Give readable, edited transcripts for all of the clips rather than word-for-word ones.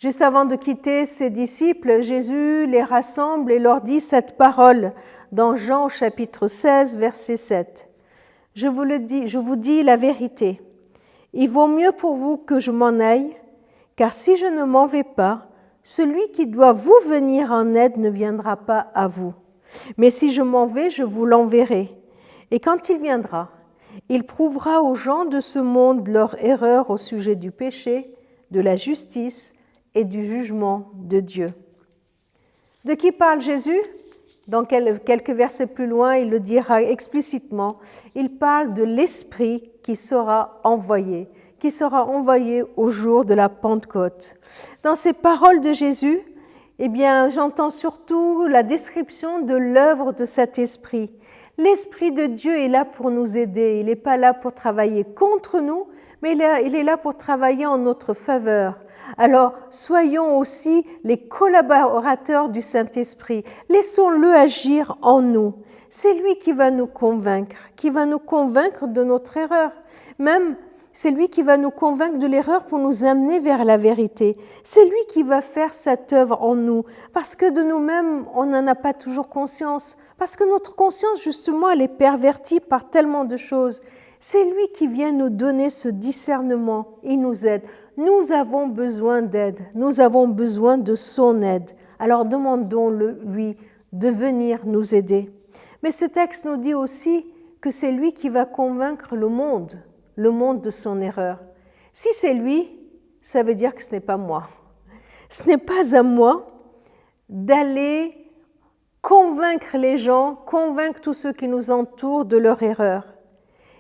Juste avant de quitter ses disciples, Jésus les rassemble et leur dit cette parole dans Jean chapitre 16, verset 7. Je vous dis la vérité. Il vaut mieux pour vous que je m'en aille, car si je ne m'en vais pas, celui qui doit vous venir en aide ne viendra pas à vous. Mais si je m'en vais, je vous l'enverrai. Et quand il viendra, il prouvera aux gens de ce monde leur erreur au sujet du péché, de la justice et du jugement de Dieu. De qui parle Jésus ? Dans quelques versets plus loin, il le dira explicitement. Il parle de l'Esprit qui sera envoyé au jour de la Pentecôte. Dans ces paroles de Jésus, eh bien, j'entends surtout la description de l'œuvre de cet Esprit. L'Esprit de Dieu est là pour nous aider. Il n'est pas là pour travailler contre nous, mais il est là pour travailler en notre faveur. Alors, soyons aussi les collaborateurs du Saint-Esprit. Laissons-le agir en nous. C'est lui qui va nous convaincre de notre erreur. Même, c'est lui qui va nous convaincre de l'erreur pour nous amener vers la vérité. C'est lui qui va faire cette œuvre en nous, parce que de nous-mêmes, on n'en a pas toujours conscience. Parce que notre conscience, justement, elle est pervertie par tellement de choses. C'est lui qui vient nous donner ce discernement. Il nous aide. Nous avons besoin d'aide. Nous avons besoin de son aide. Alors demandons-lui de venir nous aider. Mais ce texte nous dit aussi que c'est lui qui va convaincre le monde de son erreur. Si c'est lui, ça veut dire que ce n'est pas moi. Ce n'est pas à moi d'aller convaincre les gens, convaincre tous ceux qui nous entourent de leur erreur.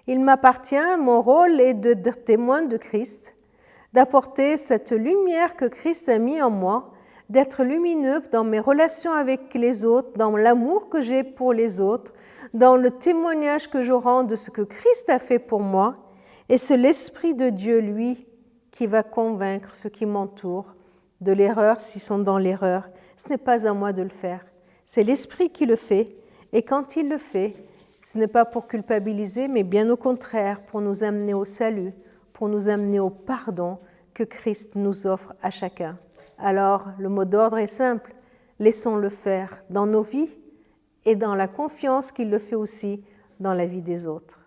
Il m'appartient, mon rôle est de témoin de Christ, d'apporter cette lumière que Christ a mis en moi, d'être lumineux dans mes relations avec les autres, dans l'amour que j'ai pour les autres, dans le témoignage que je rends de ce que Christ a fait pour moi, et c'est l'Esprit de Dieu, lui, qui va convaincre ceux qui m'entourent de l'erreur s'ils sont dans l'erreur. Ce n'est pas à moi de le faire. C'est l'Esprit qui le fait, et quand il le fait, ce n'est pas pour culpabiliser, mais bien au contraire, pour nous amener au salut, pour nous amener au pardon que Christ nous offre à chacun. Alors, le mot d'ordre est simple, laissons-le faire dans nos vies et dans la confiance qu'il le fait aussi dans la vie des autres.